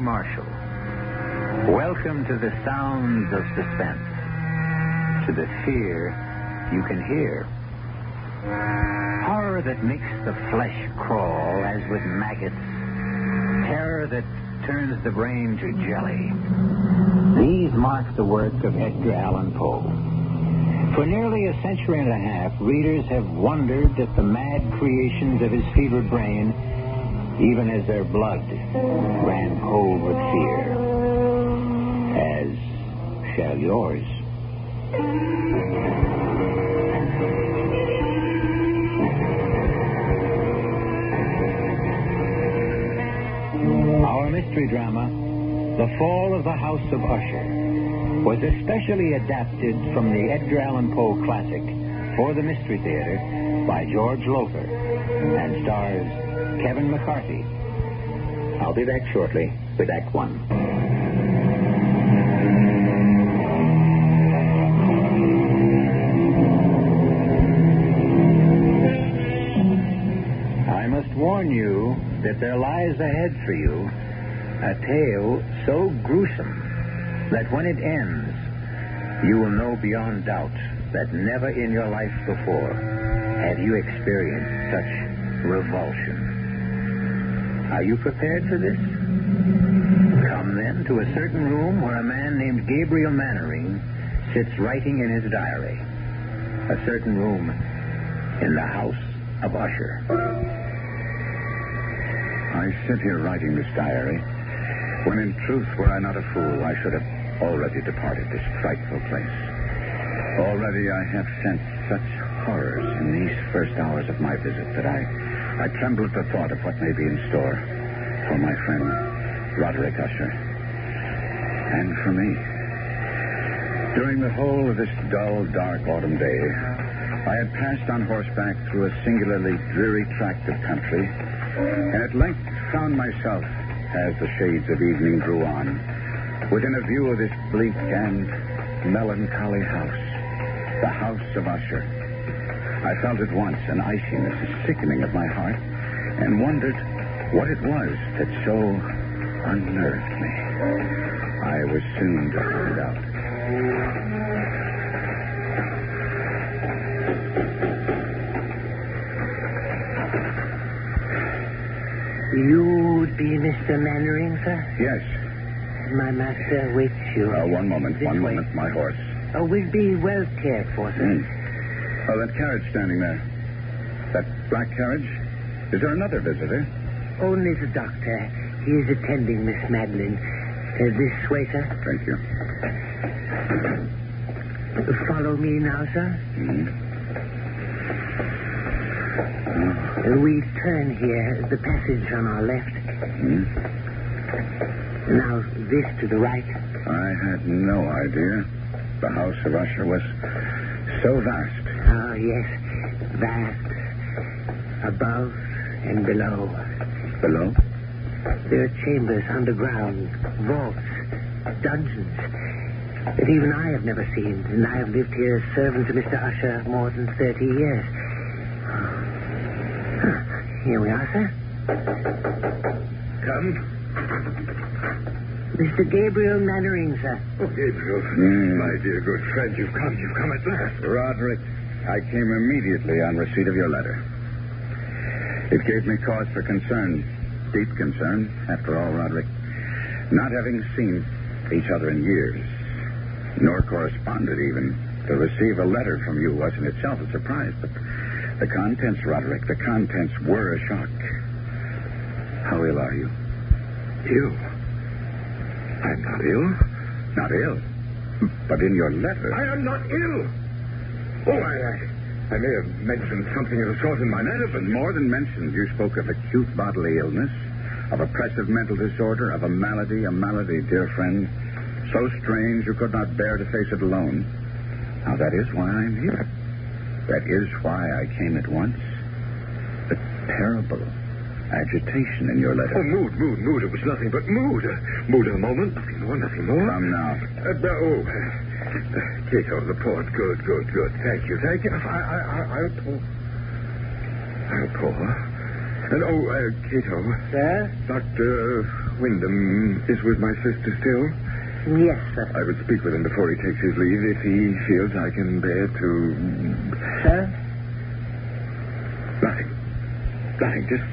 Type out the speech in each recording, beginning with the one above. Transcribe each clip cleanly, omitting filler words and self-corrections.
Marshall. Welcome to the sounds of suspense, to the fear you can hear. Horror that makes the flesh crawl as with maggots. Terror that turns the brain to jelly. These mark the work of Edgar Allan Poe. For nearly a century and a half, readers have wondered at the mad creations of his fevered brain, even as their blood ran cold with fear. As shall yours. Our mystery drama, The Fall of the House of Usher, was especially adapted from the Edgar Allan Poe classic for the Mystery Theater by George Lothar and stars Kevin McCarthy. I'll be back shortly with Act One. I must warn you that there lies ahead for you a tale so gruesome that when it ends, you will know beyond doubt that never in your life before have you experienced such revulsion. Are you prepared for this? Come then to a certain room where a man named Gabriel Mannering sits writing in his diary. A certain room in the house of Usher. I sit here writing this diary, when in truth, were I not a fool, I should have already departed this frightful place. Already I have sensed such horrors in these first hours of my visit that I tremble at the thought of what may be in store for my friend Roderick Usher. And for me. During the whole of this dull, dark autumn day, I had passed on horseback through a singularly dreary tract of country, and at length found myself, as the shades of evening drew on, within a view of this bleak and melancholy house, the house of Usher. I felt at once an iciness, a sickening of my heart, and wondered what it was that so unnerved me. I was soon to find out. You would be Mr. Mannering, sir? Yes. My master waits you. One moment, my horse. We'll be well cared for, sir. Oh, that carriage standing there. That black carriage? Is there another visitor? Only the doctor. He is attending Miss Madeline. This way, sir. Thank you. Follow me now, sir. Mm-hmm. We turn here, the passage on our left. Mm-hmm. Now, this to the right. I had no idea the house of Usher was so vast. Oh, yes. Vast. Above and below. Below? There are chambers underground, vaults, dungeons that even I have never seen, and I have lived here as servant to Mr. Usher more than 30 years. Here we are, sir. Come. Mr. Gabriel Mannering, sir. Oh, Gabriel. My dear good friend, you've come at last. Roderick, I came immediately on receipt of your letter. It gave me cause for concern, deep concern, after all, Roderick. Not having seen each other in years, nor corresponded even, to receive a letter from you was in itself a surprise, but the contents, Roderick, the contents were a shock. How ill are you? Ill? I'm not ill. Not ill? But in your letter... I am not ill. Oh, I may have mentioned something of the sort in my letter, but... More than mentioned, you spoke of acute bodily illness, of oppressive mental disorder, of a malady, dear friend, so strange you could not bear to face it alone. Now, that is why I'm here. That is why I came at once. The terrible agitation in your letter. Oh, mood. It was nothing but mood. Mood of a moment. Nothing more. Come now. Take out the port. Good. Thank you. I'll pour. And, Cato. Sir? Dr. Wyndham is with my sister still? Yes, sir. I would speak with him before he takes his leave if he feels I can bear to... Sir? Nothing. Nothing. Just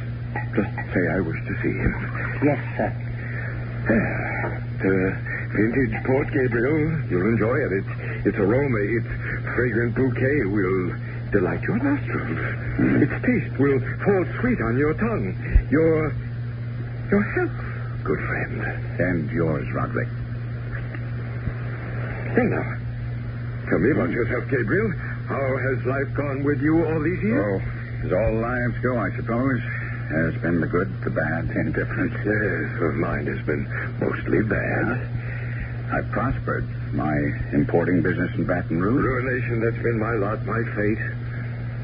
say I wish to see him. Yes, sir. The vintage Port Gabriel. You'll enjoy it. Its aroma, its fragrant bouquet will delight your nostrils. Its taste will fall sweet on your tongue. Your health, good friend. And yours, Roderick. Say now, tell me about yourself, Gabriel. How has life gone with you all these years? Oh, as all lives go, I suppose. Has been the good, the bad, the indifferent. Yes, well, mine has been mostly bad. I've prospered. My importing business in Baton Rouge. Ruination, that's been my lot, my fate.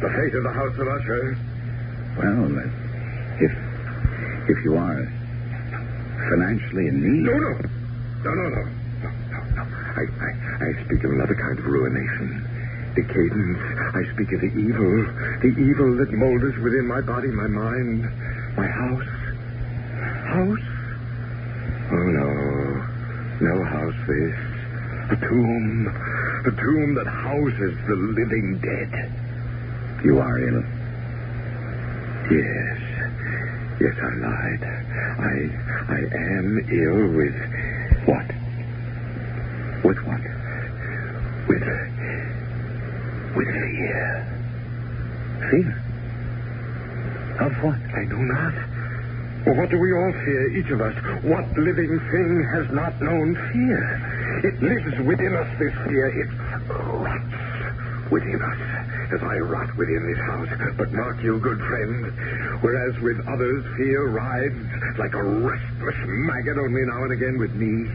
The fate of the House of Usher. Well, if you are financially in need... No. I speak of another kind of ruination. Decadence. I speak of the evil that molders within my body, my mind, my house. House? Oh, no house this. A tomb that houses the living dead. You are ill. Yes, I lied. I am ill with... What? With what? With fear. Fear? Of what? I know not. Well, what do we all fear, each of us? What living thing has not known fear? It lives within us, this fear. It rots within us, as I rot within this house. But mark you, good friend, whereas with others fear rides like a restless maggot only now and again, with me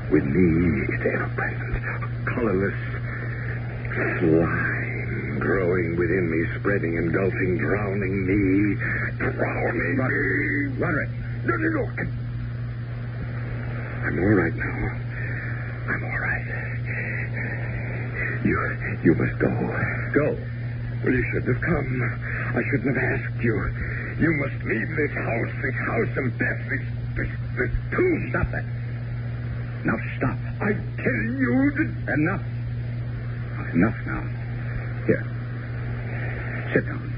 it's ever present, a colorless slime growing within me, spreading, engulfing, drowning me. Roderick. No. I'm all right now. I'm all right. You must go. Go. Well, you shouldn't have come. I shouldn't have asked you. You must leave this house of death, this tomb. Stop that. Now stop. I tell you that... Enough. Enough now. Here. Sit down.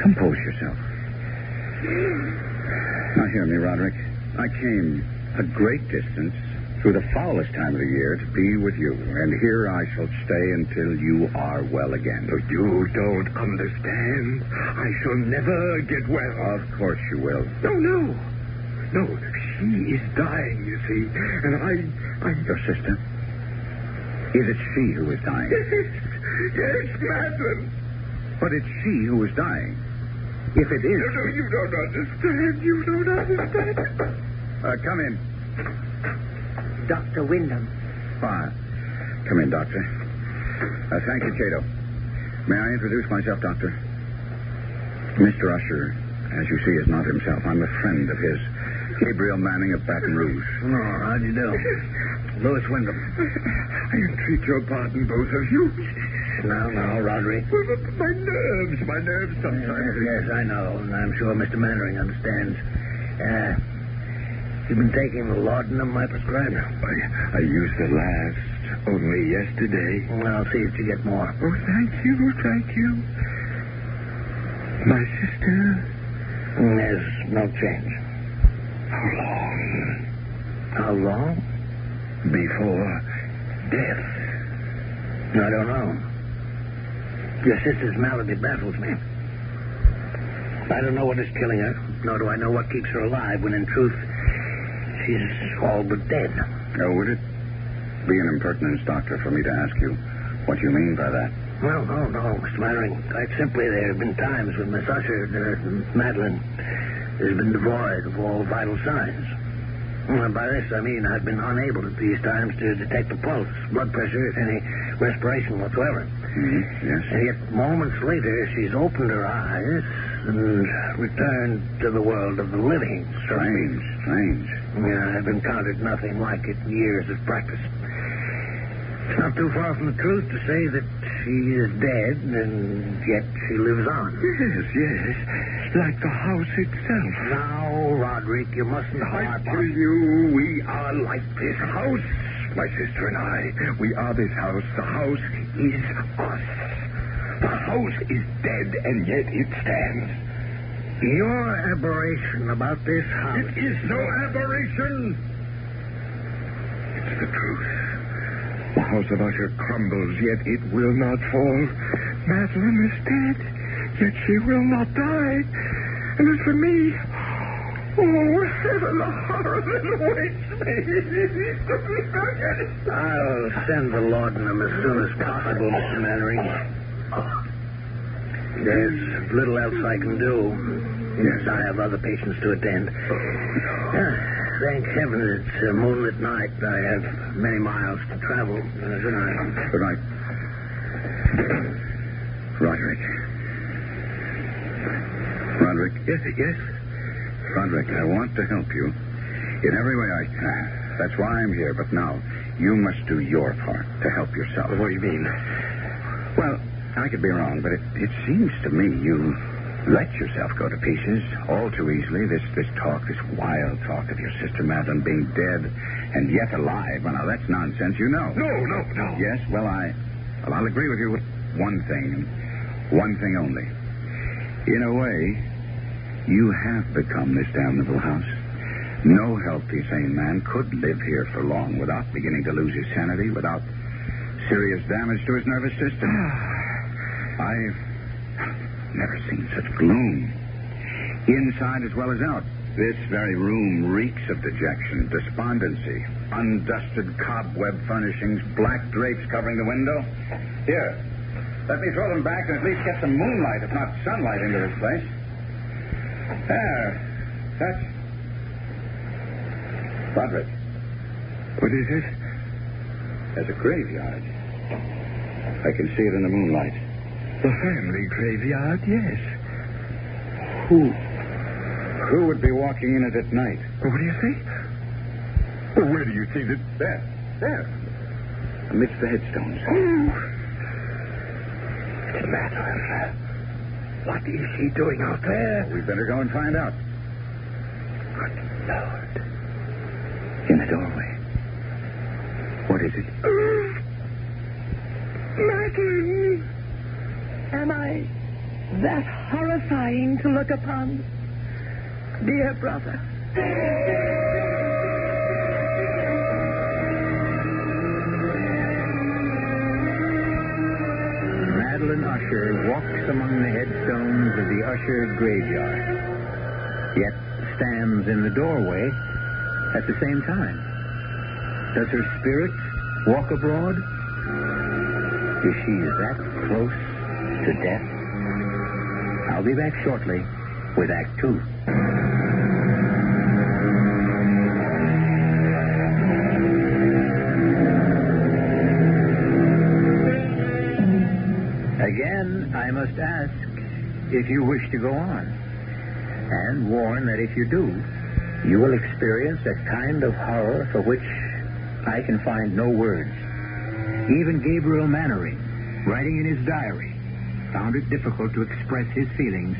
Compose yourself. Now hear me, Roderick. I came a great distance through the foulest time of the year to be with you, and here I shall stay until you are well again. But you don't understand. I shall never get well. Of course you will. No. She is dying, you see, and I... Your sister? Is it she who is dying? Yes, Madeline. But it's she who is dying. If it is... No, you don't understand. You don't understand. Come in. Dr. Wyndham. Come in, Doctor. Thank you, Cato. May I introduce myself, Doctor? Mr. Usher, as you see, is not himself. I'm a friend of his. Gabriel Manning of Baton Rouge. Oh, how do you do? Louis Wyndham. I entreat your pardon, both of you. Now, Roderick. My nerves sometimes. Yes, I know, and I'm sure Mr. Mannering understands. You've been taking the laudanum I prescribed? I used the last only yesterday. Well, I'll see if you get more. Oh, thank you. My sister? There's no change. How long? How long? Before death. I don't know. Your sister's malady baffles me. I don't know what is killing her, nor do I know what keeps her alive, when in truth, she's all but dead. Oh, would it be an impertinence, Doctor, for me to ask you what you mean by that? Well, no, Mr. Mannering. Quite simply, there have been times when Miss Usher, Madeline, has been devoid of all vital signs. Well, by this, I mean I've been unable at these times to detect the pulse, blood pressure, any respiration whatsoever. Mm-hmm. Yes. And yet, moments later, she's opened her eyes and returned to the world of the living. Strange. Yeah, I've encountered nothing like it in years of practice. It's not too far from the truth to say that she is dead, and yet she lives on. Yes. Like the house itself. Now, Roderick, you mustn't I harp tell on... you, we are like this house, my sister and I. We are this house. The house is us. The house is dead, and yet it stands. Your aberration about this house... It is no aberration. It's the truth. The house of Usher crumbles, yet it will not fall. Madeline is dead, yet she will not die. And as for me, oh, heaven, the horror that awaits me. I'll send the laudanum as soon as possible, Mr. Mannering. There's little else I can do. Yes, I have other patients to attend. Thank heaven it's a moonlit night. I have many miles to travel. Good night. Good night. Roderick. Roderick. Yes. Roderick, I want to help you in every way I can. That's why I'm here. But now, you must do your part to help yourself. What do you mean? Well, I could be wrong, but it seems to me you let yourself go to pieces all too easily. This talk, this wild talk of your sister Madeline being dead and yet alive. Well, now, that's nonsense, you know. No. Yes, well, I'll agree with you with one thing, and one thing only. In a way, you have become this damnable house. No healthy, sane man could live here for long without beginning to lose his sanity, without serious damage to his nervous system. I've never seen such gloom. Inside as well as out. This very room reeks of dejection, despondency, undusted cobweb furnishings, black drapes covering the window. Here, let me throw them back and at least get some moonlight, if not sunlight, into this place. There. That's... Roderick. What is it? There's a graveyard. I can see it in the moonlight. The family graveyard, yes. Who would be walking in it at night? What do you say? Well, where do you see that? There. Amidst the headstones. Madeline. What is she doing out there? We'd better go and find out. Good Lord. In the doorway. What is it? Madeline! Am I that horrifying to look upon? Dear brother. Madeline Usher walks among the headstones of the Usher graveyard, yet stands in the doorway at the same time. Does her spirit walk abroad? Is she that close to death? I'll be back shortly with Act 2. Again, I must ask if you wish to go on, and warn that if you do, you will experience a kind of horror for which I can find no words. Even Gabriel Mannering, writing in his diary, found it difficult to express his feelings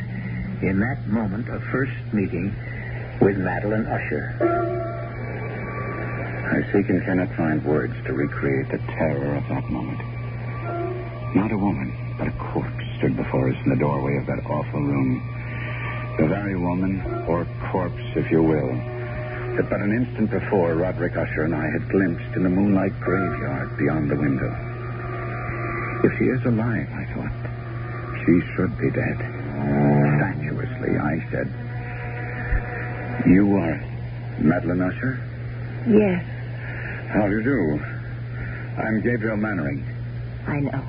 in that moment of first meeting with Madeline Usher. I seek and cannot find words to recreate the terror of that moment. Not a woman, but a corpse stood before us in the doorway of that awful room. The very woman, or corpse, if you will, that but an instant before Roderick Usher and I had glimpsed in the moonlight graveyard beyond the window. If she is alive, I thought, she should be dead. Fatuously, I said, "You are Madeline Usher?" Yes, How do you do? I'm Gabriel Mannering. I know.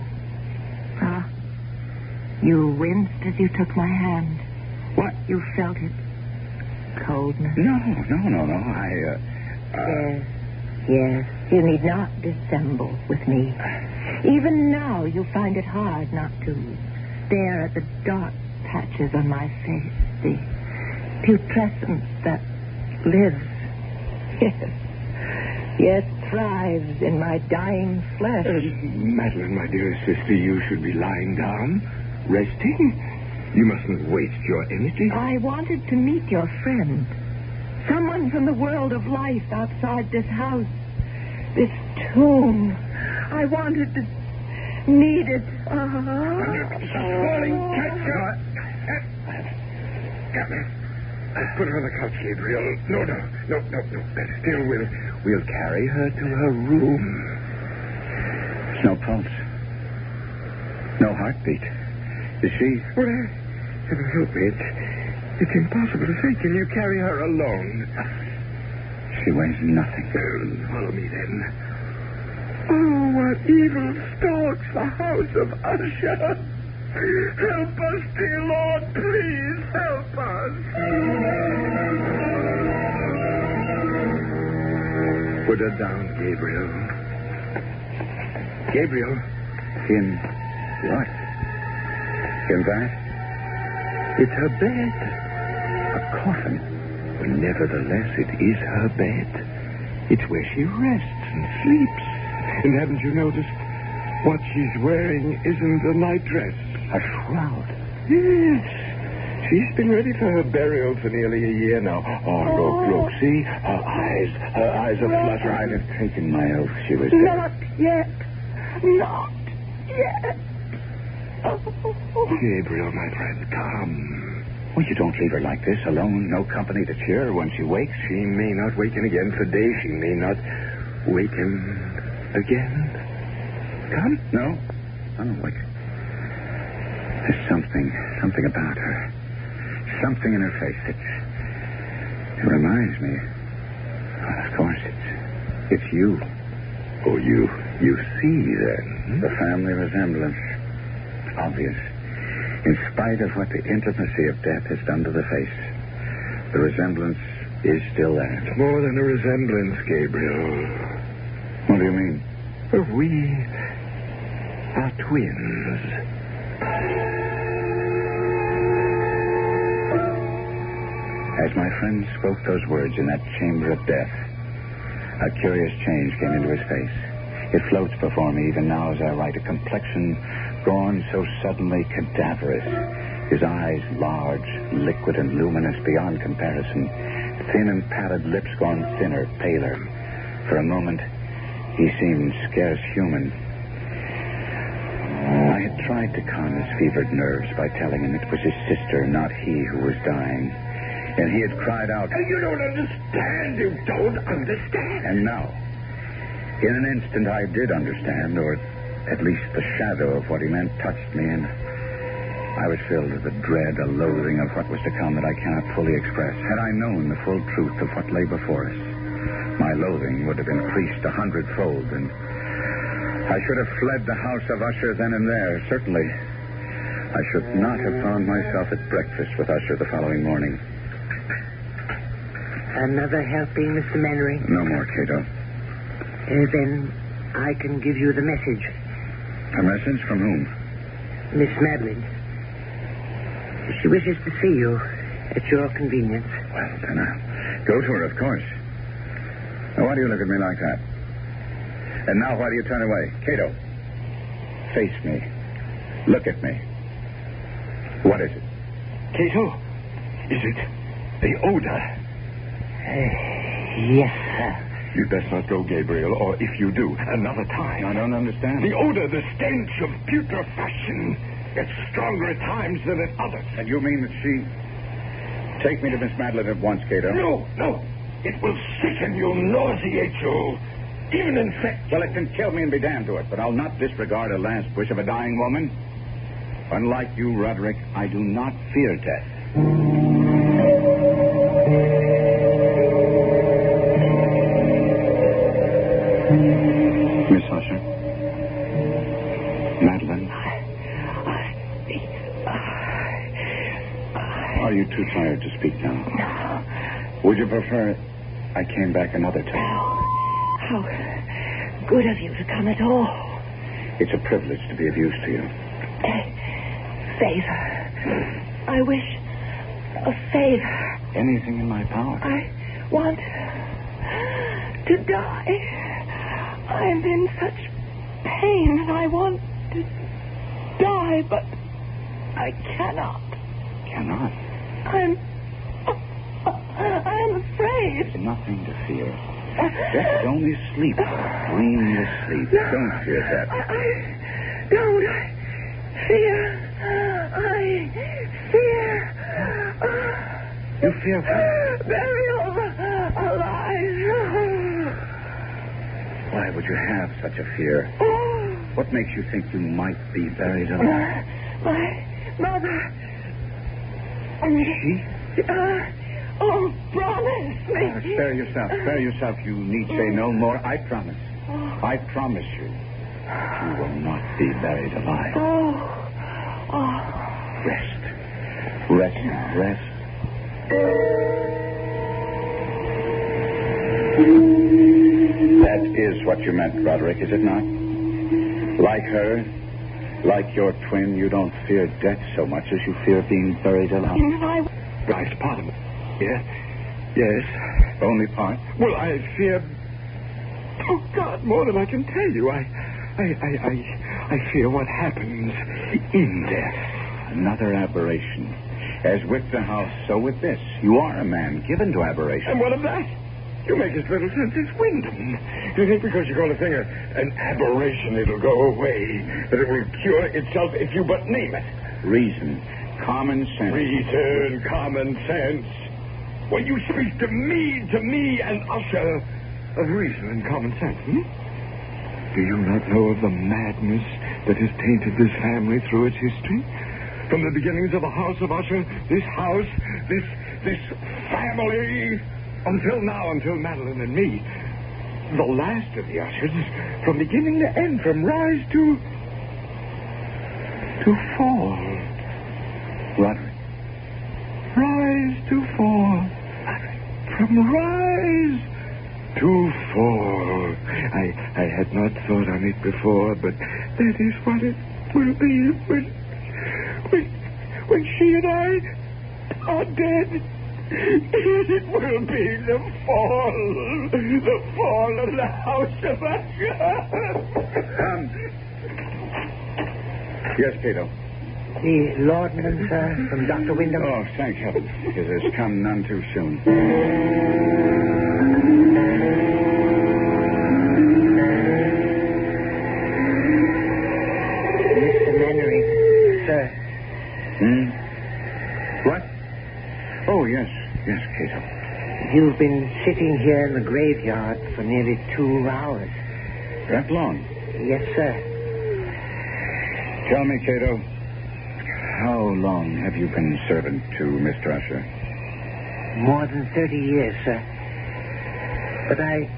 You winced as you took my hand. What? You felt it. Coldness. No. Yes. You need not dissemble with me. Even now, you find it hard not to stare at the dark patches on my face, the putrescence that lives. Yes, thrives in my dying flesh. Madeline, my dearest sister, you should be lying down, resting. You mustn't waste your energy. I wanted to meet your friend. Someone from the world of life outside this house. This tomb. I wanted to meet it. She's falling. Catch her. Come here. Put her on the couch, Gabriel. No. Better still, we'll carry her to her room. No pulse. No heartbeat. Is she... Well, heaven help me. It's impossible to say. Can you carry her alone? She weighs nothing. Follow me, then. Oh, what evil stalks the house of Usher. Help us, dear Lord. Please help us. Put her down, Gabriel. Gabriel. In what? In that? It's her bed. A coffin. But nevertheless, it is her bed. It's where she rests and sleeps. And haven't you noticed? What she's wearing isn't a nightdress. A shroud. Yes. She's been ready for her burial for nearly a year now. Oh, look. See? Her eyes are fluttering. I'd have taken my oath she was dead. Not yet. Not yet. Gabriel, my friend, come. Well, you don't leave her like this, alone, no company to cheer her when she wakes. She may not waken again for days. She may not waken again. Come? No, I don't wake. There's something about her. Something in her face. It reminds me. Well, of course, it's you. Oh, you see, then? The family resemblance. Obvious. In spite of what the intimacy of death has done to the face, the resemblance is still there. It's more than a resemblance, Gabriel. What do you mean? Well, we are twins. As my friend spoke those words in that chamber of death, a curious change came into his face. It floats before me even now as I write, a complexion gone so suddenly cadaverous. His eyes large, liquid, and luminous beyond comparison. Thin and pallid lips gone thinner, paler. For a moment, he seemed scarce human. I had tried to calm his fevered nerves by telling him it was his sister, not he, who was dying. And he had cried out, You don't understand. You don't understand. And now, in an instant, I did understand, or at least the shadow of what he meant touched me, and I was filled with a dread, a loathing of what was to come that I cannot fully express. Had I known the full truth of what lay before us, my loathing would have increased 100-fold, and I should have fled the house of Usher then and there. Certainly, I should not have found myself at breakfast with Usher the following morning. Another helping, Mr. Mannering? No more, Cato. Then I can give you the message. A message from whom? Miss Madeline. She wishes to see you at your convenience. Well, then I'll go to her, of course. Now, why do you look at me like that? And now, why do you turn away? Cato, face me. Look at me. What is it? Cato, is it the odor? Yes, sir. You'd best not go, Gabriel, or if you do, another time. I don't understand. The odor, the stench of putrefaction, gets stronger at times than at others. And you mean that she... Take me to Miss Madeline at once, Cato. No. It will sicken you, nauseate you, even infect. Well, it can kill me and be damned to it, but I'll not disregard a last wish of a dying woman. Unlike you, Roderick, I do not fear death. Miss Usher. Madeline. Are you too tired to speak now? No. Would you prefer I came back another time? How good of you to come at all. It's a privilege to be of use to you. Favor. I wish a favor. Anything in my power. I want to die. I'm in such pain and I want to die, but I cannot. Cannot. I'm afraid. There's nothing to fear. Death is only sleep. Dreamless sleep. Don't fear death. I don't. I fear. You fear what? Burial alive. Why would you have such a fear? What makes you think you might be buried alive? My mother. She? Promise me. Spare yourself. Spare yourself. You need say no more. I promise. I promise you. You will not be buried alive. Rest. Rest now. Rest. That is what you meant, Roderick, is it not? Like her, like your twin, you don't fear death so much as you fear being buried alive. Right, part of it. Yeah. Yes. Only part? Well, I fear... Oh, God, more than I can tell you. I fear what happens in death. Another aberration. As with the house, so with this. You are a man given to aberration. And what of that? You make as little sense as Wyndham. You think because you call a thing an aberration, it'll go away, that it will cure itself if you but name it. Reason. Common sense. Reason, common sense. When you speak to me, an Usher of reason and common sense, Do you not know of the madness that has tainted this family through its history? From the beginnings of the house of Usher, this house, this family, until now, until Madeline and me, the last of the Ushers, from beginning to end, from rise to fall. Roderick. Rise to fall. From rise to fall. I had not thought on it before, but that is what it will be when she and I are dead. It will be the fall of the house of Usher. Yes, Cato. The laudanum, sir, from Dr. Wyndham. Oh, thank heaven. It has come none too soon. Mr. Mannering, sir. What? Oh, yes, Cato. You've been sitting here in the graveyard for nearly 2 hours. That long? Yes, sir. Tell me, Cato, how long have you been servant to Mr. Usher? More than 30 years, sir. But I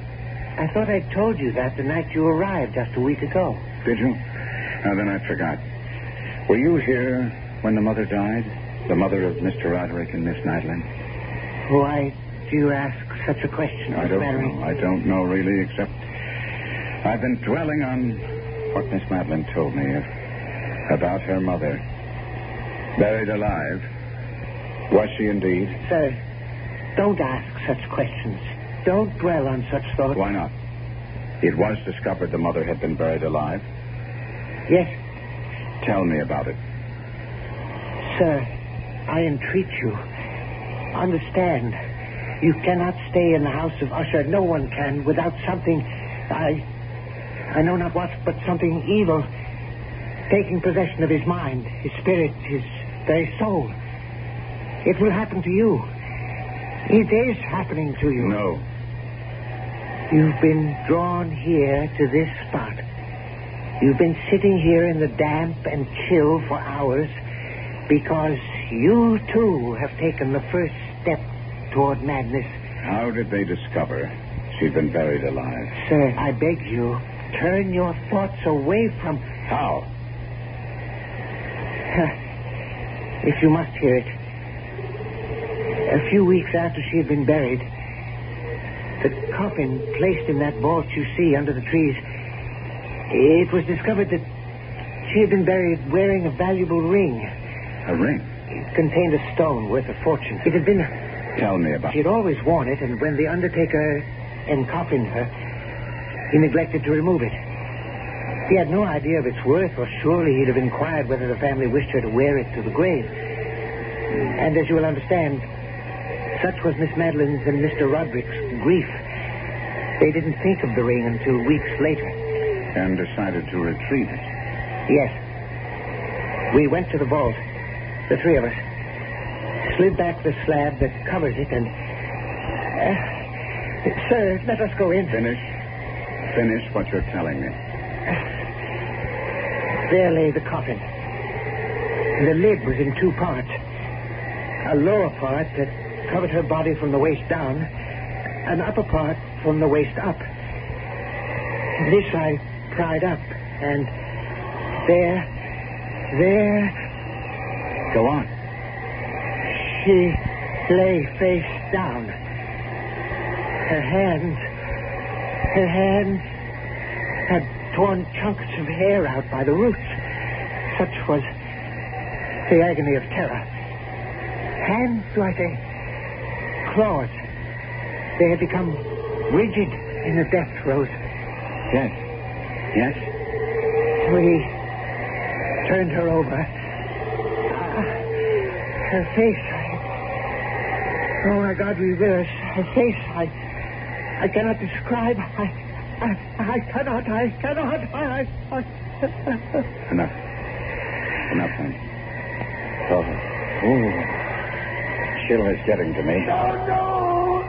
thought I told you that the night you arrived just a week ago. Did you? Now, then I forgot. Were you here when the mother died? The mother of Mr. Roderick and Miss Madeline? Why do you ask such a question, I Mr. don't Mannering? know. I don't know, really, except I've been dwelling on what Miss Madeline told me about her mother. Buried alive. Was she indeed? Sir, don't ask such questions. Don't dwell on such thoughts. Why not? It was discovered the mother had been buried alive. Yes, Tell me about it. sir, I entreat you. Understand. You cannot stay in the house of Usher. No one can without something. I know not what, but something evil taking possession of his mind, his spirit, his very soul. It will happen to you. It is happening to you. No. You've been drawn here to this spot. You've been sitting here in the damp and chill for hours because you, too, have taken the first step toward madness. How did they discover she'd been buried alive? Sir, I beg you, turn your thoughts away from... How? If you must hear it. A few weeks after she had been buried, the coffin placed in that vault you see under the trees, it was discovered that she had been buried wearing a valuable ring. A ring? It contained a stone worth a fortune. It had been... Tell me about She had always worn it, and when the undertaker encoffined her, He neglected to remove it. He had no idea of its worth, or surely he'd have inquired whether the family wished her to wear it to the grave. And as you will understand, such was Miss Madeline's and Mr. Roderick's grief. They didn't think of the ring until weeks later. And decided to retrieve it. Yes. We went to the vault, the three of us, slid back the slab that covers it, and... sir, let us go in. Finish what you're telling me. There lay the coffin. The lid was in two parts. A lower part that covered her body from the waist down, an upper part from the waist up. This I pried up, and there... Go on. She lay face down. Her hands had torn chunks of hair out by the roots. Such was the agony of terror. Hands, do I say? Claws. They had become rigid in the death throes. Yes. We turned her over. Her face, oh, my God, reverse. Her face, I cannot describe. I cannot. Enough, honey. Oh, chill is getting to me. No!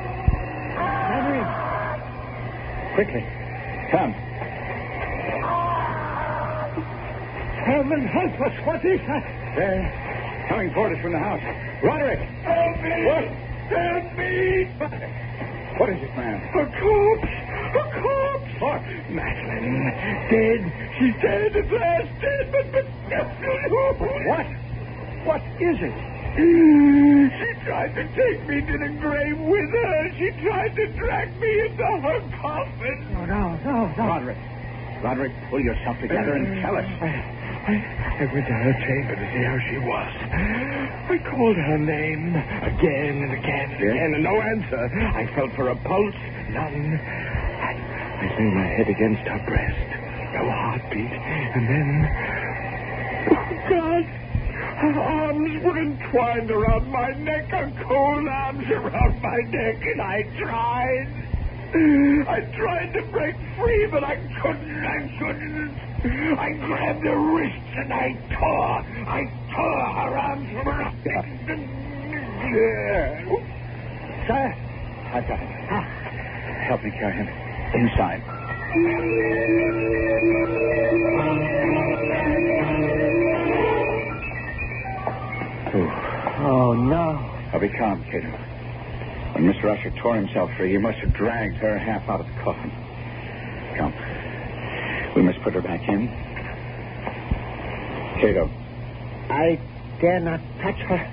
Henry! Quickly. Come. Heaven help us. What is that? They're coming toward us from the house. Roderick! Help me! What? Help me! What is it, man? A corpse! What? Madeline, dead. She's dead at last. Dead, but... What? What is it? She tried to take me to the grave with her. She tried to drag me into her coffin. No. Roderick, pull yourself together and tell us. I went to her chamber to see how she was. I called her name again and again and again, and no answer. I felt for a pulse, none. I lay my head against her breast, no heartbeat, and then... Oh, God! Her arms were entwined around my neck, her cold arms around my neck, and I tried to break free, but I couldn't. I grabbed her wrists and I tore her arms from her neck. Sir? I've got him. Help me carry him inside. Oh, no. I'll be calm, Cato. When Mr. Usher tore himself free, he must have dragged her half out of the coffin. Come. We must put her back in. Cato. I dare not touch her.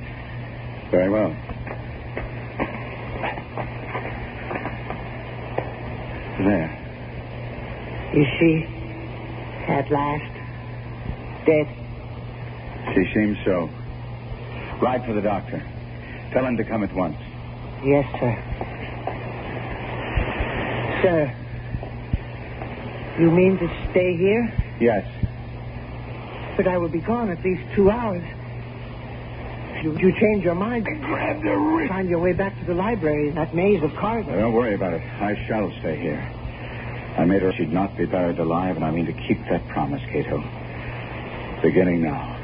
Very well. There. Is she at last dead? She seems so. Ride for the doctor. Tell him to come at once. Yes, sir. Sir, you mean to stay here? Yes. But I will be gone at least 2 hours. You change your mind. I grabbed her wrist. Find your way back to the library in that maze of corridors. Don't worry about it. I shall stay here. I made her she'd not be buried alive, and I mean to keep that promise, Cato. Beginning now.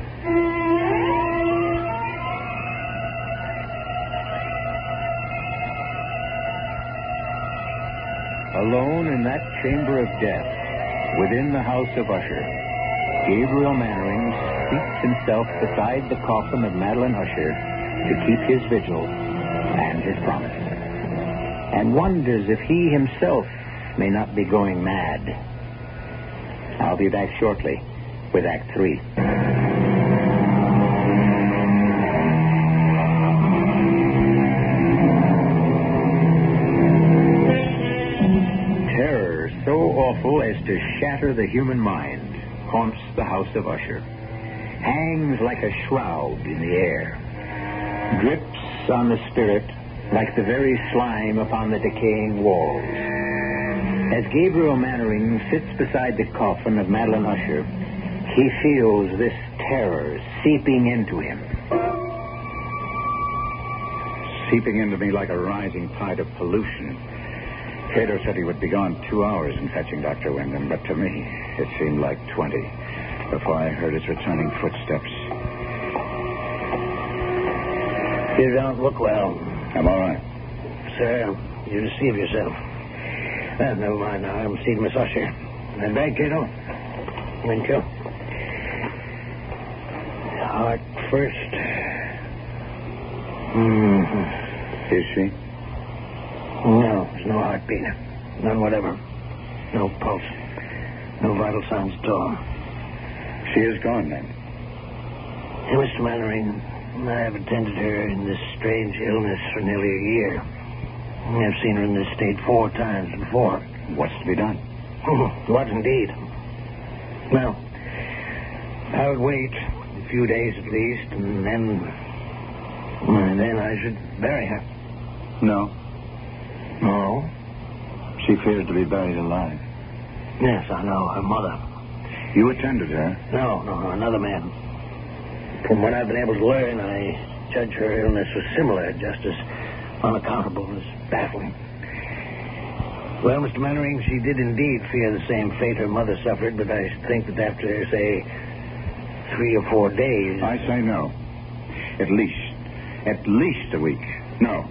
Alone in that chamber of death, within the house of Usher, Gabriel Mannering seats himself beside the coffin of Madeline Usher to keep his vigil and his promise, and wonders if he himself may not be going mad. I'll be back shortly with Act 3. Terror so awful as to shatter the human mind haunts the house of Usher, hangs like a shroud in the air, drips on the spirit like the very slime upon the decaying walls. As Gabriel Mannering sits beside the coffin of Madeline Usher, he feels this terror seeping into him. Seeping into me like a rising tide of pollution. Cato said he would be gone 2 hours in fetching Dr. Wyndham, but to me, it seemed like 20 before I heard his returning footsteps. You don't look well. I'm all right. Sir, you deceive yourself. Well, never mind now. I'm seeing Miss Usher. That bag, Cato? Thank you. Heart first. Is she? No, there's no heartbeat. None whatever. No pulse. No vital signs at all. She is gone, then? Hey, Mr. Mannering, I have attended her in this strange illness for nearly a year. I've seen her in this state 4 times before. What's to be done? What indeed? Well, I would wait a few days at least, and then I should bury her. No. No? She fears to be buried alive. Yes, I know. Her mother. You attended her? No, another man. From what I've been able to learn, I judge her illness was similar, just as unaccountable as baffling. Well, Mr. Mannering, she did indeed fear the same fate her mother suffered, but I think that after, say, 3 or 4 days... I say no. At least a week. No,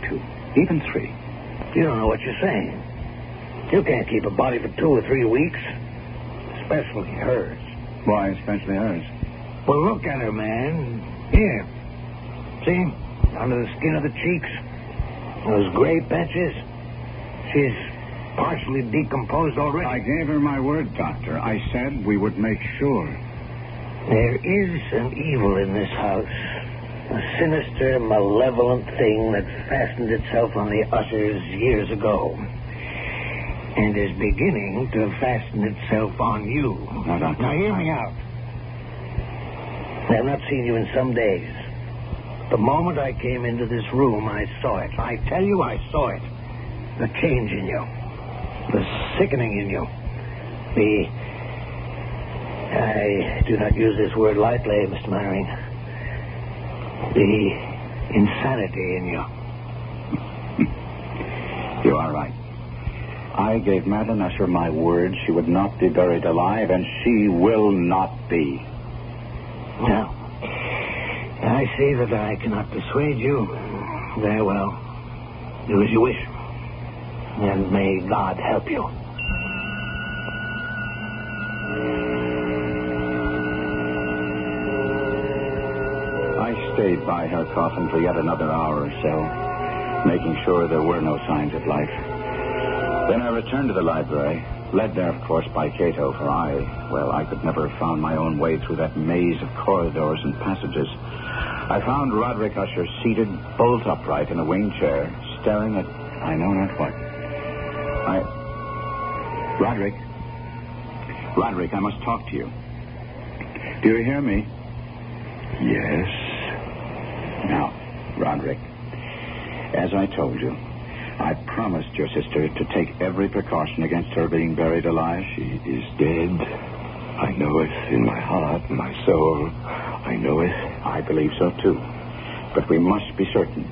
2, even 3. You don't know what you're saying. You can't keep a body for 2 or 3 weeks, especially hers. Why especially hers? Well, look at her, man. Here. See? Under the skin of the cheeks. Those gray patches. She's partially decomposed already. I gave her my word, Doctor. I said we would make sure. There is an evil in this house. A sinister, malevolent thing that fastened itself on the Ushers years ago. And is beginning to fasten itself on you. Now, Doctor. Now, hear me out. I have not seen you in some days. The moment I came into this room, I saw it. I tell you, I saw it. The change in you. The sickening in you. I do not use this word lightly, Mr. Mannering. The insanity in you. You are right. I gave Madeline Usher my word she would not be buried alive, and she will not be. Now, I see that I cannot persuade you. Very well. Do as you wish. And may God help you. I stayed by her coffin for yet another hour or so, making sure there were no signs of life. Then I returned to the library, led there, of course, by Cato, for I could never have found my own way through that maze of corridors and passages. I found Roderick Usher seated bolt upright in a wing chair, staring at I know not what. Roderick, I must talk to you. Do you hear me? Yes. Now, Roderick, as I told you, I promised your sister to take every precaution against her being buried alive. She is dead. I know it in my heart, my soul. I know it. I believe so, too. But we must be certain.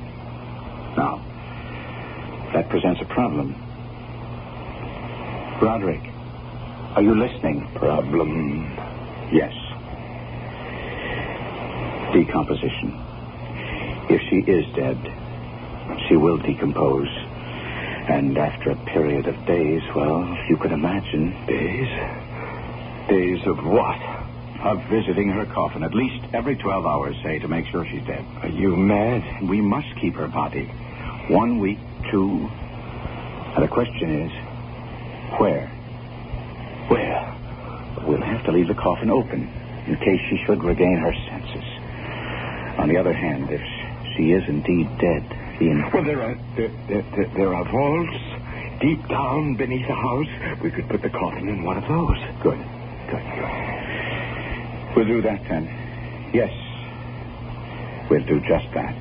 Now, that presents a problem. Roderick, are you listening? Problem? Yes. Decomposition. If she is dead, she will decompose. And after a period of days, well, you can imagine. Days? Days of what? Of visiting her coffin at least every 12 hours, say, to make sure she's dead. Are you mad? We must keep her body. 1 week, 2. And the question is, where? Where? We'll have to leave the coffin open in case she should regain her senses. On the other hand, if she is indeed dead, Well, there are vaults deep down beneath the house. We could put the coffin in one of those. Good. We'll do that then. Yes. We'll do just that.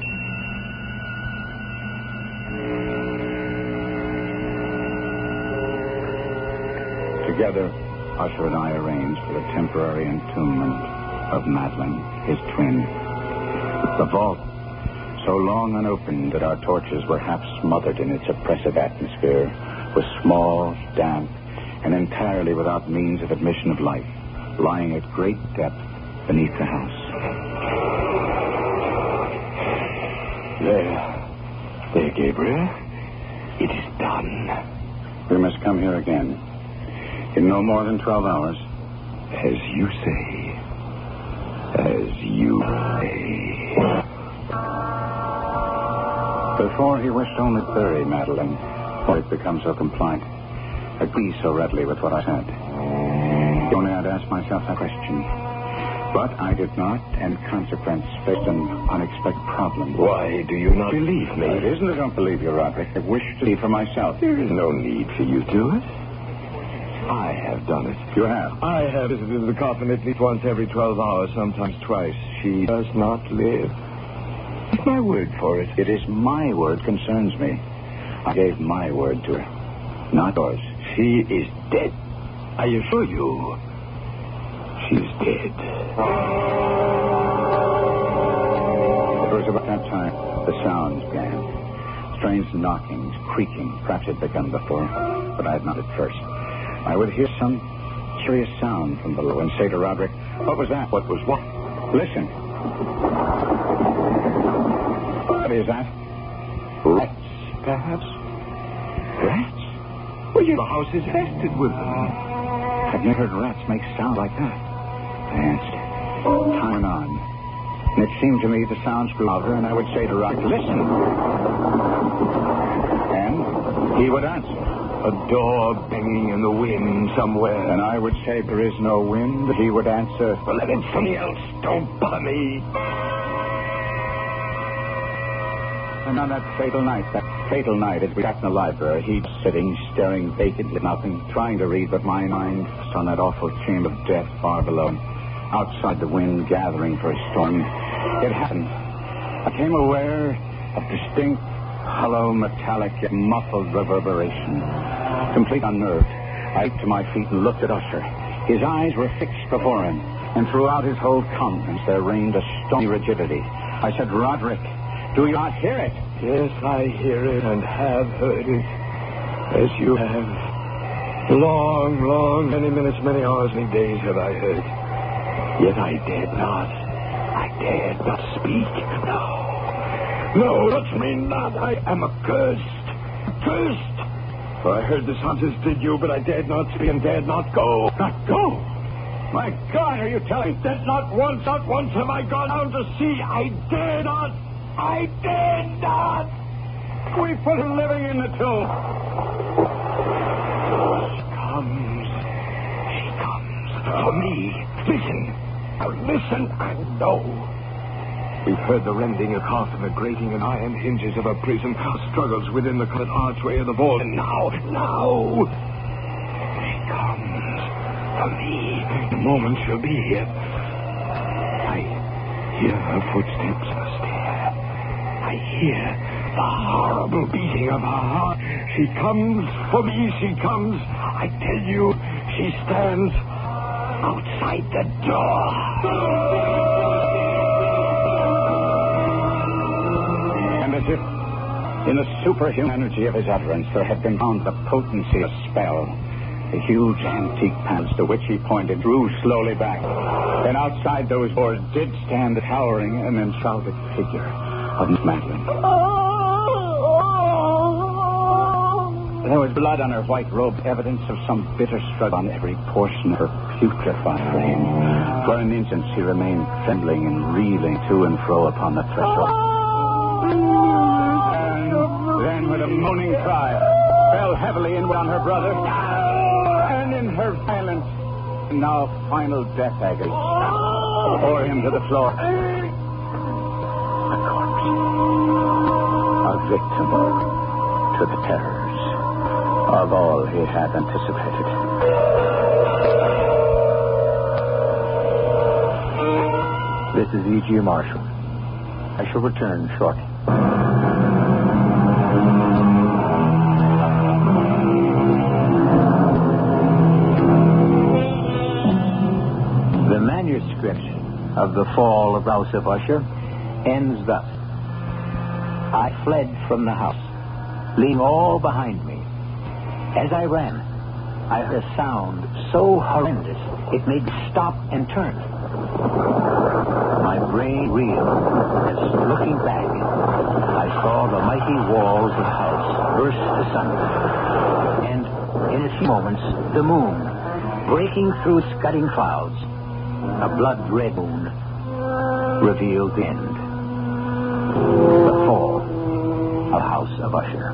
Together, Usher and I arranged for the temporary entombment of Madeline, his twin. The vault, so long unopened that our torches were half smothered in its oppressive atmosphere, was small, damp, and entirely without means of admission of light, lying at great depth beneath the house. There, Gabriel. It is done. We must come here again. In no more than 12 hours. As you say. As you say. Before he wished only to bury Madeline, for it become so compliant, agree so readily with what I said. Only I'd ask myself that question. But I did not, and consequence faced an unexpected problem. Why do you not believe me? It isn't that I don't believe you, Roderick. I wish to see for myself. There is no need for you to do it. I have done it. You have? I have visited the coffin at least once every 12 hours, sometimes twice. She does not live. Take my word for it. It is my word concerns me. I gave my word to her, not yours. She is dead. I assure you, she's dead. It was about that time the sounds began. Strange knockings, creaking. Perhaps it had begun before, but I had not at first. I would hear some curious sound from below and say to Roderick, "What was that?" What was what? Listen. What is that? Rats, perhaps? Rats? Well, the house is infested with them. I've never heard rats make sound like that. I answered. Time went on. And it seemed to me the sounds grew louder, and I would say to Roderick, "Listen." And he would answer. A door banging in the wind somewhere. And I would say, "There is no wind." He would answer, "Well, then it's something else. Don't bother me." And on that fatal night, as we sat in the library, he was sitting, staring vacantly at nothing, trying to read, but my mind was on that awful chamber of death far below, outside the wind gathering for a storm. It happened. I became aware of distinct, hollow, metallic, yet muffled reverberation. Complete unnerved, I leaped to my feet and looked at Usher. His eyes were fixed before him, and throughout his whole countenance there reigned a stony rigidity. I said, "Roderick, do you not hear it?" Yes, I hear it and have heard it. As you have. Long, many minutes, many hours, many days have I heard. Yet I dared not speak. No, touch me not. I am accursed. For I heard the sounds as did you, but I dared not speak and dared not go. Not go? My God, are you telling me? That not once have I gone down to see. I dare not. We put him living in the tomb. She comes. For me. Listen. Now listen and know. We've heard the rending of half and the grating and iron hinges of a prison, struggles within the cut archway of the vault. And now, she comes for me. In a moment she'll be here. I hear her footsteps on the stair. I hear the horrible beating of her heart. She comes for me, she comes. I tell you, she stands outside the door. As if in the superhuman energy of his utterance there had been found the potency of spell. The huge antique panels to which he pointed drew slowly back. And outside those doors did stand the towering and enshrouded figure of Madeline. There was blood on her white robe, evidence of some bitter struggle on every portion of her putrefied frame. For an instant she remained trembling and reeling to and fro upon the threshold. Then, with a moaning cry, fell heavily inward on her brother, and in her violent, now final death agony, bore him to the floor. A corpse. A victim to the terrors of all he had anticipated. This is E.G. Marshall. I shall return shortly. manuscript of The Fall of the House of Usher ends thus. I fled from the house, leaving all behind me. As I ran, I heard a sound so horrendous it made me stop and turn. My brain reeled as, looking back, I saw the mighty walls of the house burst asunder. And in a few moments, the moon, breaking through scudding clouds, a blood-red moon, revealed the end. The fall of House of Usher.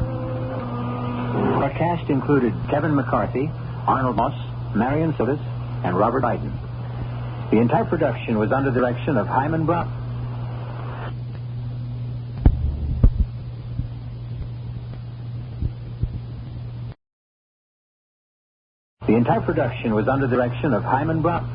Our cast included Kevin McCarthy, Arnold Moss, Marion Sotis, and Robert Biden. The entire production was under the direction of Hyman Brown. The entire production was under the direction of Hyman Brown.